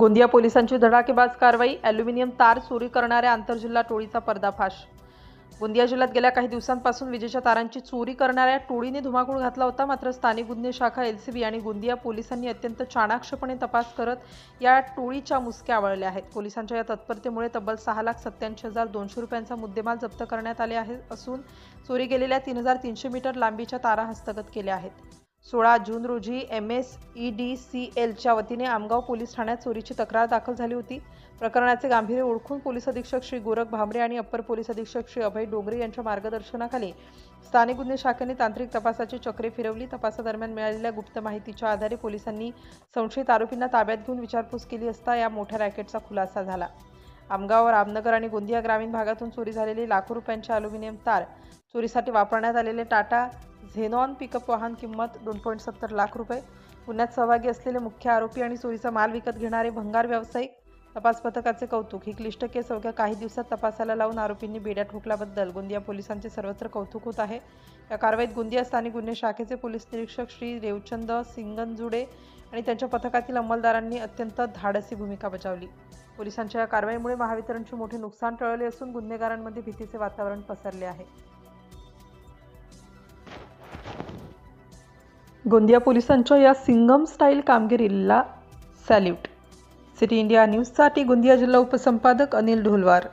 गोंदिया पोलिसांची धडाकेबाज कारवाई. ॲल्युमिनियम तार चोरी करणाऱ्या आंतरजिल्हा टोळीचा पर्दाफाश. गोंदिया जिल्ह्यात गेल्या काही दिवसांपासून विजेच्या तारांची चोरी करणाऱ्या टोळीने धुमाकूळ घातला होता. मात्र स्थानिक गुन्हे शाखा LCB आणि गोंदिया पोलिसांनी अत्यंत चाणाक्षपणे तपास करत या टोळीच्या मुसक्या आवळल्या आहेत. पोलिसांच्या या तत्परतेमुळे तब्बल 6,87,200 रुपयांचा मुद्देमाल जप्त करण्यात आले असून चोरी गेलेल्या 3,300 मीटर लांबीच्या तारा हस्तगत केल्या आहेत. 16 जून रोजी MSEDCLच्या वतीने आमगाव पोलीस ठाण्यात चोरीची तक्रार दाखल झाली होती. प्रकरणाचे गांभीर्य ओळखून पोलीस अधीक्षक श्री गोरख भामरे आणि अप्पर पोलीस अधीक्षक श्री अभय डोंगरे यांच्या मार्गदर्शनाखाली स्थानिक गुन्हे शाखेने तांत्रिक तपासाची चक्रे फिरवली. तपासादरम्यान मिळालेल्या गुप्त माहितीच्या आधारे पोलिसांनी संशयित आरोपींना ताब्यात घेऊन विचारपूस केली असता या मोठ्या रॅकेटचा खुलासा झाला. आमगाव, रामनगर आणि गोंदिया ग्रामीण भागातून चोरी झालेली लाखो रुपयांचे ॲल्युमिनियम तार, चोरीसाठी वापरण्यात आलेले टाटा झेनॉन पिकअप वाहन किंमत 2.70 लाख रुपये, गुन्ह्यात सहभागी असलेले मुख्य आरोपी आणि चोरीचा माल विकत घेणारे भंगार व्यावसायिक. तपास पथकाचे कौतुक. ही क्लिष्ट केस अवघ्या काही दिवसात तपासाला लावून आरोपींनी बेड्या ठोकल्याबद्दल गोंदिया पोलिसांचे सर्वत्र कौतुक होत आहे. या कारवाईत गोंदिया स्थानिक गुन्हे शाखेचे पोलीस निरीक्षक श्री रेवचंद सिंगनजुडे आणि त्यांच्या पथकातील अंमलदारांनी अत्यंत धाडसी भूमिका बजावली. पोलिसांच्या या कारवाईमुळे महावितरणचे मोठे नुकसान टळले असून गुन्हेगारांमध्ये भीतीचे वातावरण पसरले आहे. गोंदिया पोलिसांच्या या सिंगम स्टाईल कामगिरीला सॅल्यूट. सिटी इंडिया न्यूजसाठी गोंदिया जिल्हा उपसंपादक अनिल ढोलवार.